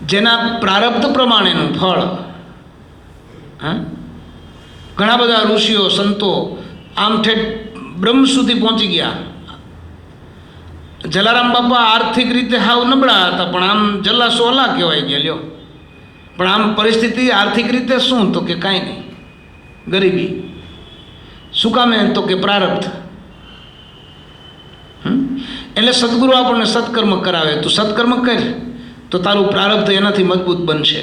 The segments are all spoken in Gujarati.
જેના પ્રારબ્ધ પ્રમાણેનું ફળ. ઘણા બધા ઋષિઓ સંતો આમ ઠેઠ બ્રહ્મ સુધી પહોંચી ગયા. જલારામ બાપા આર્થિક રીતે હાવ નબળા હતા, પણ આમ જલાસો અલા કહેવાય ગયા લ્યો. પણ આમ પરિસ્થિતિ આર્થિક રીતે શું? તો કે કાંઈ નહીં, ગરીબી. શું કામે? તો કે પ્રારબ્ધ. એટલે સદગુરુ આપણને સત્કર્મ કરાવે. તું સત્કર્મ કર તો તારું પ્રારબ્ધ એનાથી મજબૂત બનશે.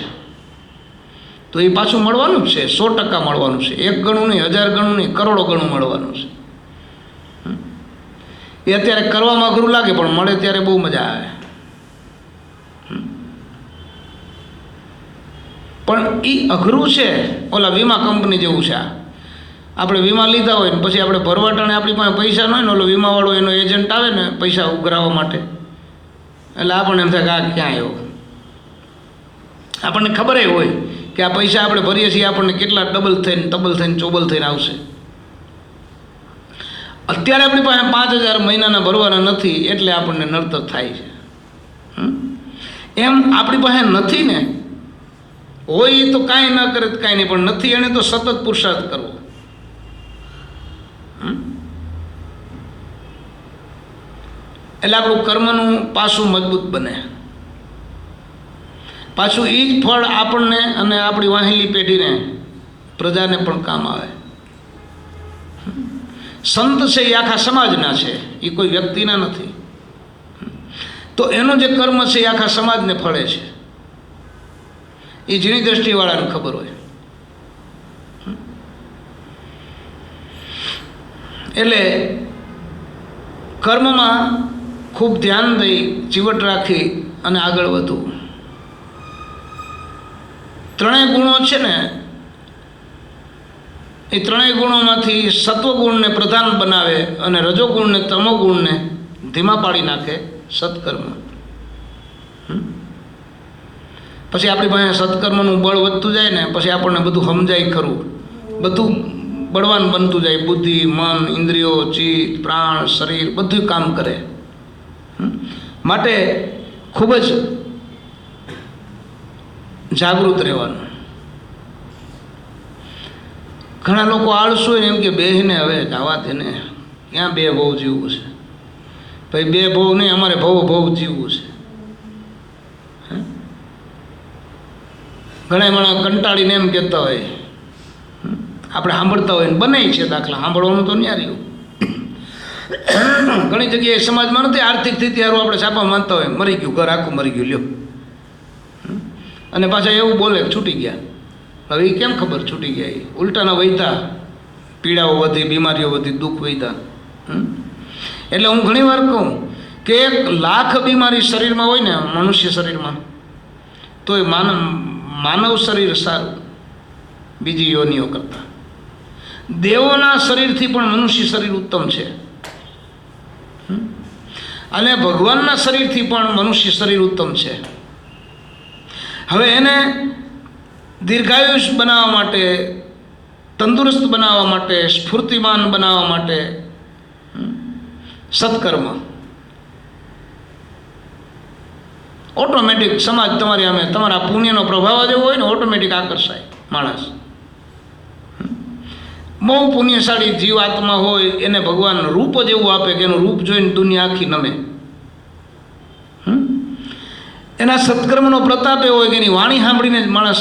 તો એ પાછું મળવાનું જ છે, 100% મળવાનું છે. 1 ગણું નહીં, 1000 ગણું નહીં, કરોડો ગણું મળવાનું છે. એ અત્યારે કરવામાં અઘરું લાગે, પણ મળે ત્યારે બહુ મજા આવે. પણ એ અઘરું છે, ઓલા વીમા કંપની જેવું છે. આપણે વીમા લીધા હોય ને પછી આપણે ભરવાટાણે આપણી પાસે પૈસા ન હોય ને ઓલો વીમાવાળો એનો એજન્ટ આવે ને પૈસા ઉઘરાવવા માટે, એટલે આપણને એમ થાય કે આ ક્યાં આવ્યો. આપણને ખબર હોય કે આ પૈસા આપણે ભરીએ છીએ આપણને કેટલા ડબલ થઈને, ટબલ થઈને, ચોબલ થઈને આવશે. અત્યારે આપણી પાસે 5000 મહિનાના ભરવાના નથી, એટલે આપણને નડતર થાય છે. એમ આપણી પાસે નથી ને, હોય એ તો કાંઈ ન કરે કાંઈ નહીં, પણ નથી એને તો સતત પુરુષાર્થ કરવો. એટલે આપણું કર્મનું પાસું મજબૂત બને. પાછું એ જ ફળ આપણને અને આપણી વાહેલી પેઢીને, પ્રજાને પણ કામ આવે. સંત છે એ આખા સમાજના છે, એ કોઈ વ્યક્તિના નથી. તો એનો જે કર્મ છે એ આખા સમાજને ફળે છે. એ ઝીણી દ્રષ્ટિવાળાને ખબર હોય. એટલે કર્મમાં ખૂબ ધ્યાન દઈ, ચીવટ રાખી અને આગળ વધવું. 3 ગુણો છે ને, એ 3 ગુણોમાંથી સત્વગુણને પ્રધાન બનાવે અને રજોગુણને, તમોગુણને ધીમા પાડી નાખે સત્કર્મ. પછી આપણી પાસે સત્કર્મનું બળ વધતું જાય ને, પછી આપણને બધું સમજાય ખરું, બધું બળવાન બનતું જાય. બુદ્ધિ, મન, ઇન્દ્રિયો, ચિત્ત, પ્રાણ, શરીર બધું કામ કરે. માટે ખૂબ જ જાગૃત રહેવાનું. ઘણા લોકો આળસુ હોય ને એમ કે બેહીને હવે જવા દે ને, ક્યાં 2 ભવ જીવવું છે ભાઈ? 2 ભવ નહીં, અમારે ભવ જીવવું છે. ઘણા માણસ કંટાળીને એમ કહેતા હોય, આપણે સાંભળતા હોય ને બને છે દાખલા, સાંભળવાનું તો નહીં રહ્યું. ઘણી જગ્યાએ સમાજમાં નથી, આર્થિક સ્થિતિ હારું આપણે છાપા માનતા હોય, મરી ગયું ઘર આખું મરી ગયું લ્યો, અને પાછા એવું બોલે છૂટી ગયા. હવે એ કેમ ખબર છૂટી ગયા? એ ઉલટાના વૈધા, પીડાઓ વધી, બીમારીઓ વધી, દુઃખ વૈધા. એટલે હું ઘણી વાર કહું કે 1,00,000 બીમારી શરીરમાં હોય ને, મનુષ્ય શરીરમાં, તો એ માનવ શરીર સારું બીજી યોનિઓ કરતાં. દેવોના શરીરથી પણ મનુષ્ય શરીર ઉત્તમ છે, અને ભગવાનના શરીરથી પણ મનુષ્ય શરીર ઉત્તમ છે. હવે એને દીર્ઘાયુષ બનાવવા માટે, તંદુરસ્ત બનાવવા માટે, સ્ફૂર્તિમાન બનાવવા માટે સત્કર્મ ઓટોમેટિક સમાજ તમારી સામે, તમારા પુણ્યનો પ્રભાવ જેવો હોય ને, ઓટોમેટિક આકર્ષાય માણસ. બહુ પુણ્યશાળી જીવ આત્મા હોય એને ભગવાન રૂપ જ એવું આપે કે એનું રૂપ જોઈને દુનિયા આખી નમે. એના સત્કર્મનો પ્રતાપ એવો હોય કે એની વાણી સાંભળીને જ માણસ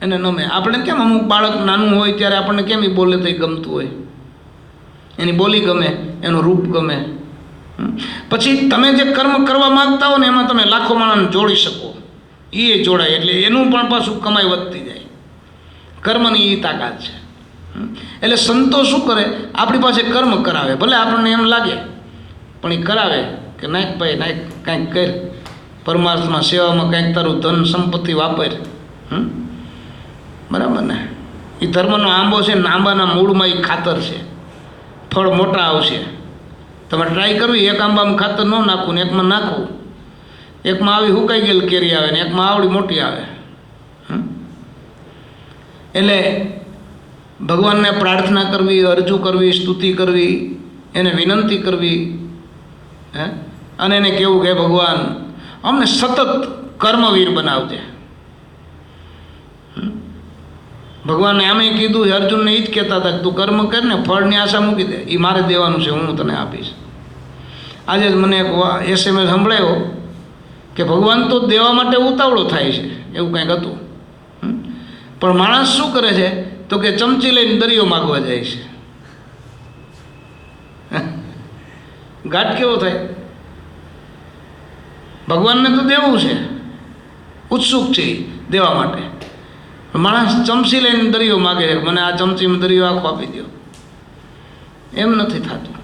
એને નમે. આપણે કેમ અમુક બાળક નાનું હોય ત્યારે આપણને કેમ એ બોલે તો એ ગમતું હોય, એની બોલી ગમે, એનું રૂપ ગમે. પછી તમે જે કર્મ કરવા માગતા હો ને એમાં તમે લાખો માણસને જોડી શકો, એ જોડાય, એટલે એનું પણ પાછું કમાઈ વધતી જાય. કર્મની એ તાકાત છે. એટલે સંતો શું કરે? આપણી પાસે કર્મ કરાવે, ભલે આપણને એમ લાગે પણ એ કરાવે કે નાખ ભાઈ નાખ, કાંઈક કર, પરમાર્થમાં સેવામાં કાંઈક તારું ધન સંપત્તિ વાપર. બરાબર ને? એ ધર્મનો આંબો છે ને, આંબાના મૂળમાં એ ખાતર છે, ફળ મોટા આવશે. તમે ટ્રાય કરવી, એક આંબામાં ખાતર ન નાખવું ને એકમાં નાખવું, એકમાં આવી હુકાઈ ગયેલ કેરી આવે ને એકમાં આવડી મોટી આવે. એટલે ભગવાનને પ્રાર્થના કરવી, અરજુ કરવી, સ્તુતિ કરવી, એને વિનંતી કરવી, અને એને કહેવું કે ભગવાન અમને સતત કર્મવીર બનાવજે. ભગવાને આમે કીધું, અર્જુનને એ જ કહેતા હતા કે તું કર્મ કર ને ફળની આશા મૂકી દે, એ મારે દેવાનું છે, હું તને આપીશ. આજે જ મને એક SMS સંભળાયો કે ભગવાન તો દેવા માટે ઉતાવળો થાય છે, એવું કંઈક હતું. પણ માણસ શું કરે છે તો કે ચમચી લઈને દરિયો માગવા જાય છે. ઘાટ કેવો થાય? ભગવાનને તો દેવું છે, ઉત્સુક છે દેવા માટે. માણસ ચમચી લઈને દરિયો માગે છે, મને આ ચમચીમાં દરિયો આખો આપી દો. એમ નથી થતું.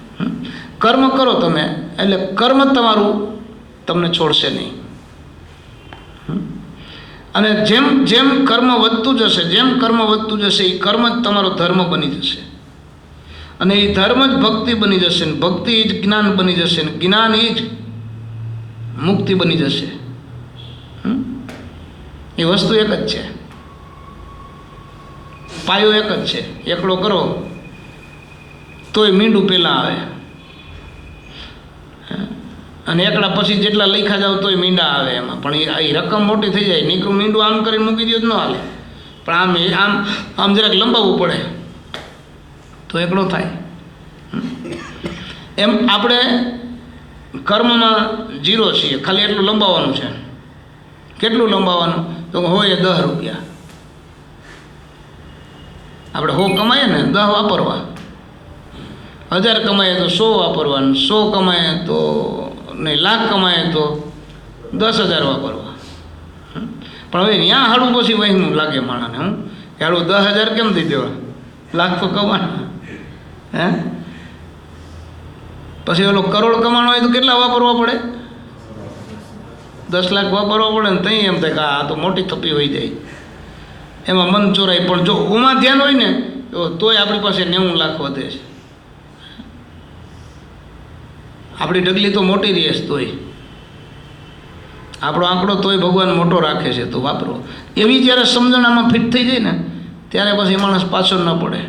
કર્મ કરો તમે, એટલે કર્મ તમારું તમને છોડશે નહીં. અને જેમ જેમ કર્મ વધતું જશે, જેમ કર્મ વધતું જશે, એ કર્મ જ તમારો ધર્મ બની જશે. અને એ ધર્મ જ ભક્તિ બની જશે, ને ભક્તિ એ જ જ્ઞાન બની જશે, ને જ્ઞાન એ જ મુક્તિ બની જશે. એ વસ્તુ એક જ છે, પાયો એક જ છે. એકડો કરો તોય મીંડું પહેલાં આવે, અને એકડા પછી જેટલા લખ્યા જાવ તોય મીંડા આવે એમાં. પણ એ રકમ મોટી થઈ જાય, નીકળું મીંડું આમ કરીને મૂકી દો જ ન હાલે, પણ આમ આમ જરાક લંબાવવું પડે તો એકડો થાય. એમ આપણે કર્મમાં 0 છીએ, ખાલી એટલું લંબાવવાનું છે. કેટલું લંબાવવાનું? તો હોય 10 રૂપિયા. આપણે 100 કમાઈએ ને 10 વાપરવા, 1000 કમાઈએ તો 100 વાપરવાનું, 100 કમાઈએ તો નહીં, લાખ કમાઈએ તો 10,000 વાપરવા. પણ હવે ત્યાં હાડું પછી વહીનું લાગે માણાને, હું હાડું 10,000 કેમ દઈ દેવા, લાખ તો કમાના. હે પછી ઓલો કરોડ કમાણો હોય તો કેટલા વાપરવા પડે? 10 લાખ વાપરવા પડે ને. ત્યાં એમ થાય કે આ તો મોટી થપ્પી હોઈ જાય, એમાં મન ચોરાય. પણ જો ઓમાં ધ્યાન હોય ને તોય આપણી પાસે 90 લાખ વધે છે. આપણી ડગલી તો મોટી રહે છે, તોય આપણો આંકડો તોય ભગવાન મોટો રાખે છે, તો વાપરો. એવી જ્યારે સમજણ આમાં ફિટ થઈ જાય ને ત્યારે પછી માણસ પાછળ ન પડે.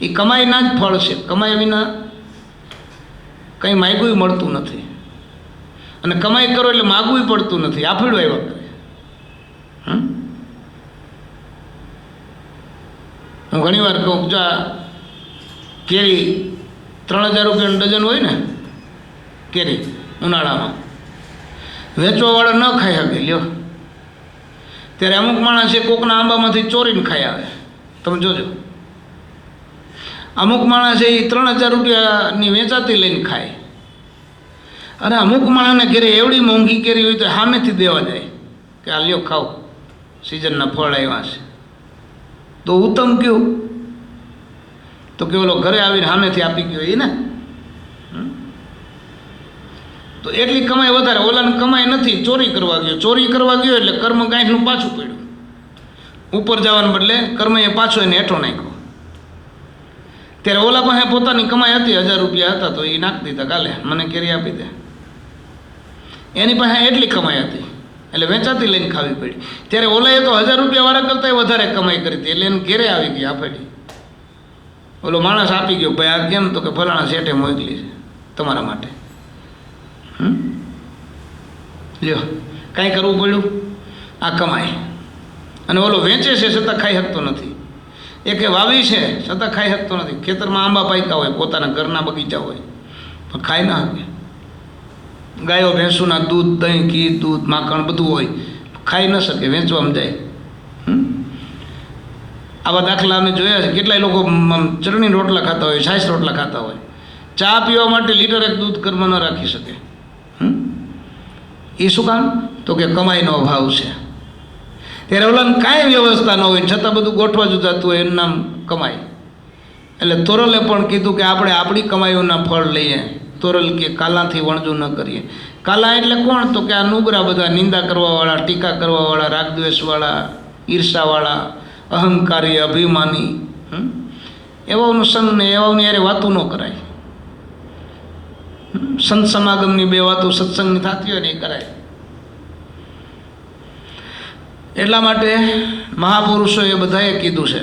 એ કમાઈના જ ફળ છે, કમાઈ વિના કંઈ માગ્યું મળતું નથી. અને કમાઈ કરો એટલે માગવું પડતું નથી, આફેડું આવ્યા કરે. હું ઘણી વાર કહું, જા કેરી 3,000 રૂપિયાનું ડઝન હોય ને કેરી ઉનાળામાં, વેચવાવાળા ન ખાઈ શકે લ્યો, ત્યારે અમુક માણસ એ કોકના આંબામાંથી ચોરીને ખાઈ આવે. તમે જોજો, અમુક માણસ એ 3,000 રૂપિયાની વેચાતી લઈને ખાય. અને અમુક માણસને ઘરે એવડી મોંઘી કેરી હોય તો સામેથી દેવા જાય કે આ લ્યો ખાઓ, સિઝનના ફળ આવ્યા છે. તો ઉત્તમ કયું? તો કે ઓલો ઘરે આવીને સામેથી આપી ગયો એ ને. તો એટલી કમાઈ વધારે, ઓલાને કમાઈ નથી, ચોરી કરવા ગયો. ચોરી કરવા ગયો એટલે કર્મ ગાંઠનું પાછું પડ્યું, ઉપર જવાને બદલે કર્મ એ પાછો એને હેઠો નાખ્યો. ત્યારે ઓલા પાસે પોતાની કમાઈ હતી, 1,000 રૂપિયા હતા, તો એ નાખી દીધા, કાલે મને કેરી આપી દે. એની પાસે એટલી કમાઈ હતી એટલે વેચાતી લઈને ખાવી પડી. ત્યારે ઓલાએ તો 1,000 રૂપિયા વાળા કરતાં વધારે કમાઈ કરી હતી, એટલે એને ઘેરે આવી ગઈ આપેલી. ઓલો માણસ આપી ગયો, ભાઈ આ કેમ? તો કે ફલાણા શેઠે મોકલી છે તમારા માટે. લ્યો, કાંઈ કરવું પડ્યું? આ કમાય. અને ઓલો વેચે છે છતાં ખાઈ શકતો નથી, એ કે વાવી છે છતાં ખાઈ શકતો નથી. ખેતરમાં આંબા પાક્યા હોય, પોતાના ઘરના બગીચા હોય, પણ ખાઈ ના શકે. ગાયો ભેંસુના દૂધ, દહીં, ઘી, દૂધ, માખણ બધું હોય, ખાઈ ન શકે, વેચવામાં જાય. આવા દાખલા અમે જોયા છે. કેટલાય લોકો ચટણી રોટલા ખાતા હોય, છાશ રોટલા ખાતા હોય, ચા પીવા માટે લીટર 1 દૂધ ઘરમાં ન રાખી શકે. એ શું કામ? તો કે કમાઈનો અભાવ છે. ત્યારે ઓલાને કાંઈ વ્યવસ્થા ન હોય છતાં બધું ગોઠવા જતું હોય, એનું નામ કમાઈ. એટલે તોરલે પણ કીધું કે આપણે આપણી કમાઈઓના ફળ લઈએ. તોરલ કે કાલાથી વણજું ન કરીએ. કાલા એટલે કોણ? તો કે આ નુગરા બધા, નિંદા કરવાવાળા, ટીકા કરવાવાળા, રાગદ્વેષવાળા, ઈર્ષાવાળા, અહંકારી, અભિમાની, એવાઓનું સંગ ને એવાઓની યારે વાતું ન કરાય. સંત સમાગમની 2 વાતો સત્સંગની થતી હોય ને એ કરાય. એટલા માટે મહાપુરુષોએ બધાએ કીધું છે,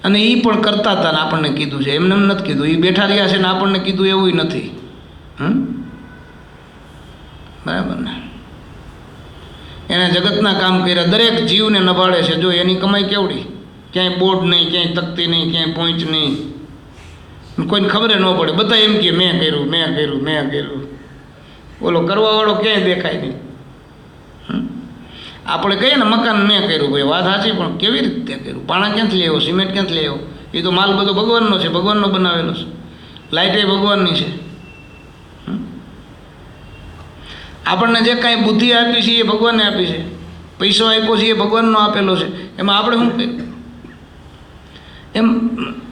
અને એ પણ કરતા હતા ને આપણને કીધું છે. એમને એમ નથી કીધું, એ બેઠા રહ્યા છે ને આપણને કીધું એવું નથી. બરાબર ને? એને જગતના કામ કર્યા, દરેક જીવને નભાળે છે. જો એની કમાઈ કેવડી, ક્યાંય બોર્ડ નહીં, ક્યાંય તકતી નહીં, ક્યાંય પોઈન્ટ નહીં, કોઈને ખબર ન પડે. બધા એમ કે મેં કર્યું, મેં કર્યું, મેં કર્યું. ઓલો કરવાવાળો ક્યાંય દેખાય નહીં. આપણે કહીએ ને મકાન મેં કર્યું, ભાઈ વાત સાચી, પણ કેવી રીતે કર્યું? પાણા ક્યાંથી લઈ આવ્યો, સિમેન્ટ ક્યાંથી લઈ આવ્યો? એ તો માલ બધો ભગવાનનો છે, ભગવાનનો બનાવેલો છે. લાઇટ એ ભગવાનની છે. આપણને જે કાંઈ બુદ્ધિ આપી છે એ ભગવાનને આપી છે. પૈસો આપ્યો છે એ ભગવાનનો આપેલો છે. એમાં આપણે શું કર્યું? એમ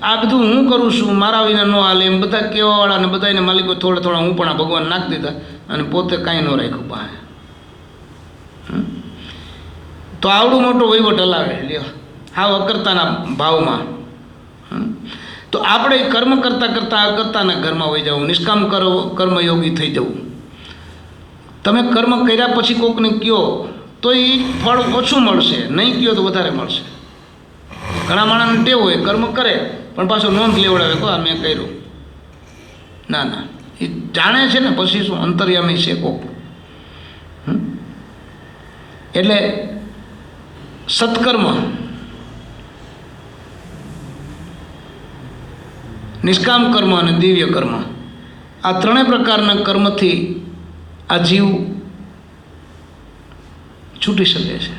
આ બધું હું કરું છું, મારા વિના ન હાલે એમ બધા કહેવાવાળા ને બધાને માલિકો થોડા થોડા હું પણ આ ભગવાન નાખી દીધા અને પોતે કાંઈ ન રાખ્યું પાસે. તો આવડું મોટો વહીવટ હલાવે લ્યો, હાવ અકર્તાના ભાવમાં. તો આપણે કર્મ કરતાં કરતાં અકર્તાના ઘરમાં વહી જવું, નિષ્કામ કર્મયોગી થઈ જવું. તમે કર્મ કર્યા પછી કોકને કહો તો એ ફળ ઓછું મળશે, નહીં કહો તો વધારે મળશે. ઘણા માણસને ટેવ હોય, કર્મ કરે પણ પાછો નોંધ લેવડાવે, કહો આ મેં કર્યું. ના ના, એ જાણે છે ને પછી શું અંતર્યામી છે કોક. એટલે સત્કર્મ, નિષ્કામ કર્મ અને દિવ્ય કર્મ, આ ત્રણેય પ્રકારના કર્મથી આ જીવ છૂટી શકે છે.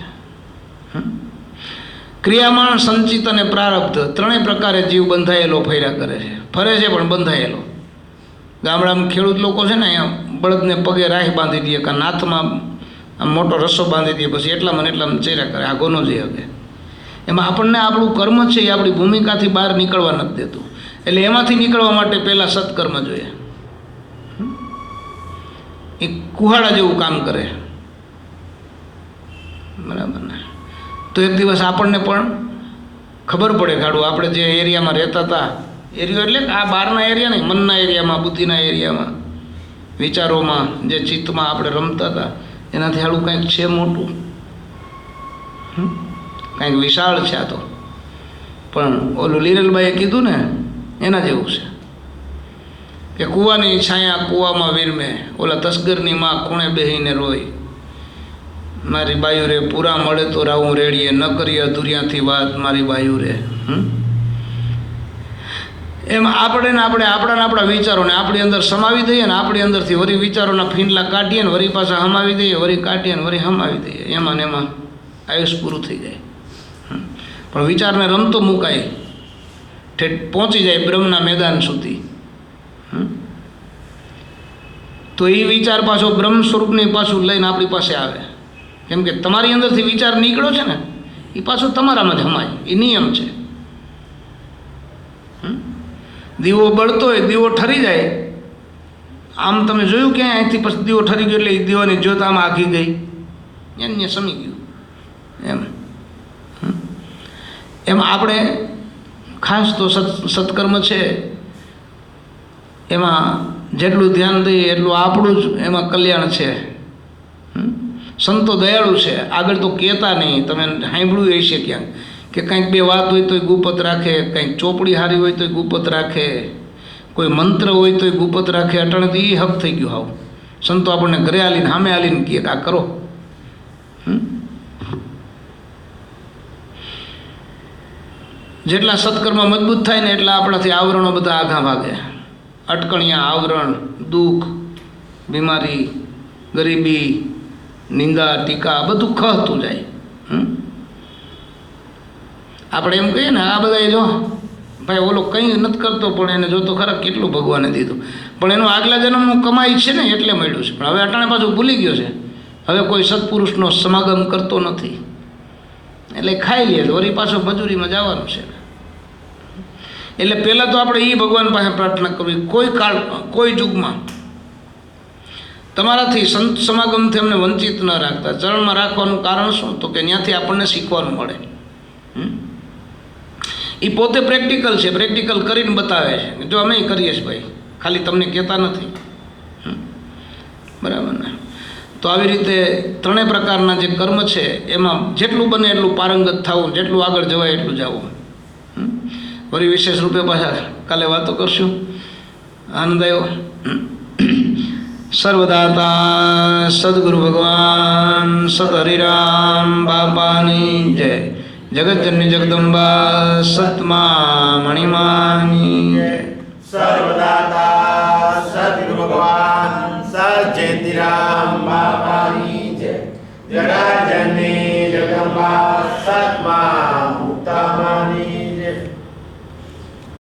ક્રિયામાણ, સંચિત અને પ્રારબ્ધ ત્રણેય પ્રકારે જીવ બંધાયેલો ફર્યા કરે છે. ફરે છે પણ બંધાયેલો. ગામડામાં ખેડૂત લોકો છે ને, અહીંયા બળદને પગે રાહ બાંધી દે, કાં નાથમાં આમ મોટો રસ્સો બાંધી દે, પછી એટલામાં ચેર્યા કરે, આગો ન જઈ શકે. એમાં આપણને આપણું કર્મ છે એ આપણી ભૂમિકાથી બહાર નીકળવા નથી દેતું. એટલે એમાંથી નીકળવા માટે પહેલાં સત્કર્મ જોઈએ. એ કુહાડા જેવું કામ કરે, બરાબર ને? તો એક દિવસ આપણને પણ ખબર પડે કાઢું, આપણે જે એરિયામાં રહેતા હતા, એરિયો એટલે આ બહારના એરિયા નહીં, મનના એરિયામાં, બુદ્ધિના એરિયામાં, વિચારોમાં, જે ચિત્તમાં આપણે રમતા હતા, એનાથી સારું કંઈક છે મોટું, કંઈક વિશાળ છે આ તો. પણ ઓલું લીરલબાઈએ કીધું ને એના જેવું છે કે કૂવાની છાયા કૂવામાં વીરમે, ઓલા તસ્કરની માં ખૂણે બેહીને રોય, મારી બાયુ રે પૂરા મળે તો રાવું રેડીએ, ન કરીએ અધૂરિયાથી વાત મારી બાયુ રે. એમ આપણે ને આપણા વિચારોને આપણી અંદર સમાવી દઈએ ને આપણી અંદરથી વળી વિચારોના ફીંડલા કાઢીએ ને વળી પાછા હમાવી દઈએ, વળી કાઢીએ ને વળી હમાવી દઈએ. એમાં ને એમાં આયુષ પૂરું થઈ જાય. પણ વિચારને રમતો મુકાય, ઠેઠ પહોંચી જાય બ્રહ્મના મેદાન સુધી. તો એ વિચાર પાછો બ્રહ્મ સ્વરૂપની પાછું લઈને આપણી પાસે આવે. કેમ કે તમારી અંદરથી વિચાર નીકળ્યો છે ને, એ પાછો તમારામાં જ હમાય. એ નિયમ છે. દીવો બળતો હોય, દીવો ઠરી જાય, આમ તમે જોયું ક્યાંય અહીંથી પછી દીવો ઠરી ગયો એટલે એ દીવાની જ્યોત આમ આઘી ગઈ, એને સમી ગયું. એમ આપણે ખાસ તો સત્કર્મ છે, એમાં જેટલું ધ્યાન દઈએ એટલું આપણું જ એમાં કલ્યાણ છે. સંતો દયાળુ છે, આગળ તો કહેતા નહીં. તમે સાંભળ્યું હશે ક્યાંક કે કંઈક બે વાત હોય તોય ગુપત રાખે, કંઈક ચોપડી હારી હોય તોય ગુપત રાખે, કોઈ મંત્ર હોય તોય ગુપત રાખે. અટાણેથી એ હક થઈ ગયું. હાવ સંતો આપણને ઘરે આલીને સામે આલીને કહે આ કરો. જેટલા સત્કર્મ મજબૂત થાય ને એટલા આપણાથી આવરણો બધા આઘા ભાગે. અટકણિયા, આવરણ, દુઃખ, બીમારી, ગરીબી, નિંદા, ટીકા બધું ખહતું જાય. આપણે એમ કહીએ ને આ બધા જો ભાઈ ઓલો કંઈ નથી કરતો પણ એને જોતો ખરા કેટલું ભગવાને દીધું, પણ એનું આગલા જન્મનું કમાઈ છે ને એટલે મળ્યું છે. પણ હવે અટાણે પાછું ભૂલી ગયો છે. હવે કોઈ સત્પુરુષનો સમાગમ કરતો નથી એટલે ખાઈ લે, વળી પાછો મજૂરીમાં જવાનું છે. એટલે પહેલાં તો આપણે એ ભગવાન પાસે પ્રાર્થના કરવી, કોઈ કાળ કોઈ યુગમાં તમારાથી સંત સમાગમથી અમને વંચિત ન રાખતા. ચરણમાં રાખવાનું કારણ શું? તો કે ત્યાંથી આપણને શીખવાનું મળે. એ પોતે પ્રેક્ટિકલ છે, પ્રેક્ટિકલ કરીને બતાવે છે. જો અમે કરીએ છીએ ભાઈ, ખાલી તમને કહેતા નથી. બરાબર ને? તો આવી રીતે ત્રણેય પ્રકારના જે કર્મ છે એમાં જેટલું બને એટલું પારંગત થવું, જેટલું આગળ જવાય એટલું જવું. વળી વિશેષ રૂપે પાછા કાલે વાતો કરશું. આનંદ આવ્યો. સર્વદાતા સદગુરુ ભગવાન સત હરિરામ બાપાની જય. જગતજનની જગદંબા સતમા મણિમાની જય. સર્વદાતા સદગુરુ ભગવાન સચેતિરામ બાપાની જય. જગતજનની જગદંબા